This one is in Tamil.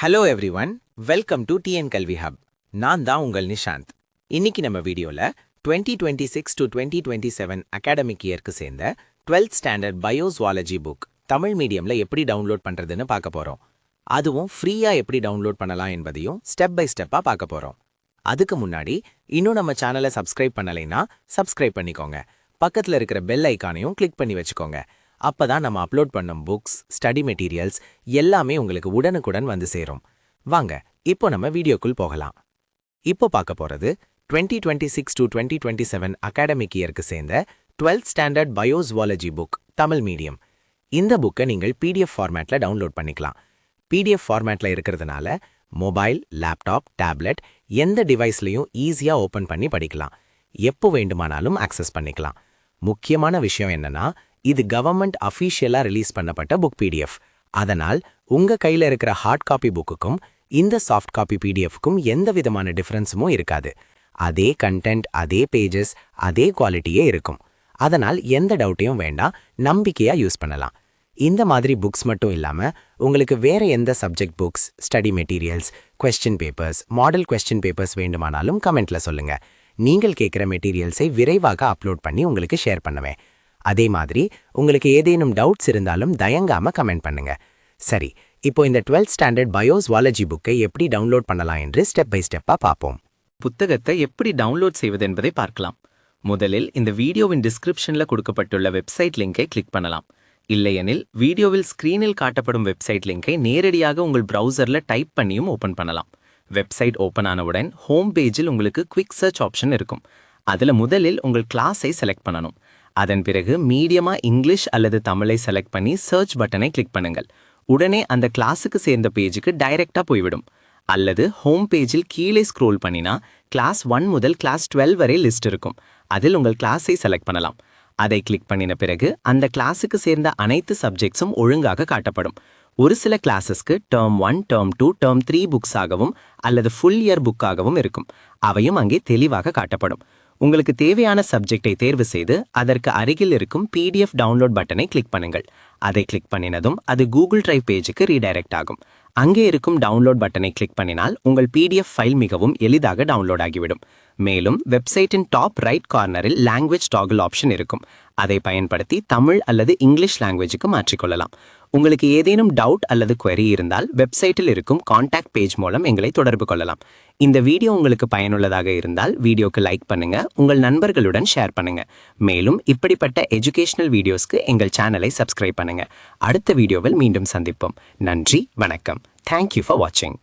Hello everyone, welcome to TN கல்வி ஹப். நான் தான் உங்கள் நிஷாந்த். இன்னைக்கு நம்ம வீடியோவில் 2026 to 2027 அகாடமிக் இயர்க்கு சேர்ந்த 12th standard biozoology book Tamil மீடியமில் எப்படி டவுன்லோட் பண்ணுறதுன்னு பார்க்க போகிறோம். அதுவும் ஃப்ரீயாக எப்படி டவுன்லோட் பண்ணலாம் என்பதையும் ஸ்டெப் பை ஸ்டெப்பாக பார்க்க போகிறோம். அதுக்கு முன்னாடி இன்னும் நம்ம சேனலை சப்ஸ்கிரைப் பண்ணலைன்னா சப்ஸ்கிரைப் பண்ணிக்கோங்க. பக்கத்தில் இருக்கிற பெல் ஐக்கானையும் கிளிக் பண்ணி வச்சுக்கோங்க. அப்பதான் நம்ம அப்லோட் பண்ணும் புக்ஸ், ஸ்டடி மெட்டீரியல்ஸ் எல்லாமே உங்களுக்கு உடனுக்குடன் வந்து சேரும். வாங்க இப்போ நம்ம வீடியோக்குள் போகலாம். இப்போ பார்க்க போறது 2026 to 2027 அகாடமிக் இயர்க்கு சேர்ந்த 12th standard biozoology book Tamil medium. இந்த புக்கை நீங்கள் PDF ஃபார்மேட்ல டவுன்லோட் பண்ணிக்கலாம். PDF ஃபார்மேட்ல இருக்கிறதுனால மொபைல், லேப்டாப், டேப்லெட் எந்த டிவைஸ்லையும் ஈஸியா ஓபன் பண்ணி படிக்கலாம். எப்போ வேண்டுமானாலும் ஆக்சஸ் பண்ணிக்கலாம். முக்கியமான விஷயம் என்னன்னா, இது கவர்மெண்ட் அஃபீஷியலா ரிலீஸ் பண்ணப்பட்ட புக் PDF. அதனால் உங்க கையில இருக்கிற ஹார்ட் காப்பி புக்குக்கும் இந்த சாஃப்ட் காப்பி PDFக்கும் எந்த விதமான டிஃபரன்ஸும் இருக்காது. அதே கண்டென்ட், அதே பேஜஸ், அதே குவாலிட்டியே இருக்கும். அதனால் எந்த டவுட்டையும் வேண்டாம், நம்பிக்கையா யூஸ் பண்ணலாம். இந்த மாதிரி புக்ஸ் மட்டும் இல்லாம உங்களுக்கு வேற எந்த subject books, study materials, question papers, model question papers வேண்டுமானாலும் கமெண்ட்ல சொல்லுங்க. நீங்கள் கேட்குற மெட்டீரியல்ஸை விரைவாக அப்லோட் பண்ணி உங்களுக்கு ஷேர் பண்ணுவேன். அதே மாதிரி உங்களுக்கு ஏதேனும் டவுட்ஸ் இருந்தாலும் தயங்காம கமெண்ட் பண்ணுங்க. சரி, இப்போ இந்த 12th ஸ்டாண்டர்ட் பயோஸ்வாலஜி புக்கை எப்படி டவுன்லோட் பண்ணலாம் என்று ஸ்டெப் பை ஸ்டெப்பா பார்ப்போம். புத்தகத்தை எப்படி டவுன்லோட் செய்வது என்பதை பார்க்கலாம். முதலில் இந்த வீடியோவின் டிஸ்கிரிப்ஷன்ல கொடுக்கப்பட்டுள்ள வெப்சைட் லிங்கை கிளிக் பண்ணலாம். இல்லையெனில் வீடியோவில் ஸ்கிரீனில் காட்டப்படும் வெப்சைட் லிங்கை நேரடியாக உங்கள் பிரவுசர்ல டைப் பண்ணியும் ஓபன் பண்ணலாம். வெப்சைட் ஓபன் ஆனவுடன் ஹோம் பேஜில் உங்களுக்கு குவிக் சர்ச் ஆப்ஷன் இருக்கும். அதுல முதலில் உங்கள் கிளாஸை செலக்ட் பண்ணணும். அதன் பிறகு மீடியமா இங்கிலீஷ் அல்லது தமிழை செலக்ட் பண்ணி சர்ச் பட்டனை கிளிக் பண்ணுங்கள். உடனே அந்த கிளாஸுக்கு சேர்ந்த பேஜுக்கு டைரக்டா போய்விடும். அல்லது ஹோம் பேஜில் கீழே ஸ்க்ரோல் பண்ணினா கிளாஸ் 1 முதல் கிளாஸ் 12 வரை லிஸ்ட் இருக்கும். அதில் உங்கள் கிளாஸை செலக்ட் பண்ணலாம். அதை கிளிக் பண்ணின பிறகு அந்த கிளாஸுக்கு சேர்ந்த அனைத்து சப்ஜெக்ட்ஸும் ஒழுங்காக காட்டப்படும். ஒரு சில கிளாஸஸ்க்கு டேர்ம் 1, டேர்ம் 2, டேர்ம் 3 புக்ஸாகவும் அல்லது ஃபுல் இயர் புக்காகவும் இருக்கும். அவையும் அங்கே தெளிவாக காட்டப்படும். உங்களுக்கு தேவையான சப்ஜெக்டை தேர்வு செய்து அதற்கு அருகில் இருக்கும் PDF டவுன்லோட் பட்டனை கிளிக் பண்ணுங்கள். அதை கிளிக் பண்ணினதும் அது கூகுள் டிரைவ் பேஜுக்கு ரீடைரக்ட் ஆகும். அங்கே இருக்கும் டவுன்லோட் பட்டனை கிளிக் பண்ணினால் உங்கள் PDF ஃபைல் மிகவும் எளிதாக டவுன்லோட் ஆகிவிடும். மேலும் வெப்சைட்டின் டாப் ரைட் கார்னரில் லாங்குவேஜ் டாகிள் ஆப்ஷன் இருக்கும். அதை பயன்படுத்தி தமிழ் அல்லது இங்கிலீஷ் லாங்குவேஜுக்கு மாற்றிக்கொள்ளலாம். உங்களுக்கு ஏதேனும் டவுட் அல்லது query இருந்தால் வெப்சைட்டில் இருக்கும் கான்டாக்ட் பேஜ் மூலம் எங்களை தொடர்பு கொள்ளலாம். இந்த வீடியோ உங்களுக்கு பயனுள்ளதாக இருந்தால் வீடியோக்கு லைக் பண்ணுங்க, உங்கள் நண்பர்களுடன் ஷேர் பண்ணுங்க. மேலும் இப்படிப்பட்ட எஜுகேஷனல் வீடியோஸ்க்கு எங்கள் சேனலை சப்ஸ்கிரைப் பண்ணுங்க. அடுத்த வீடியோவில் மீண்டும் சந்திப்போம். நன்றி, வணக்கம். Thank you for watching.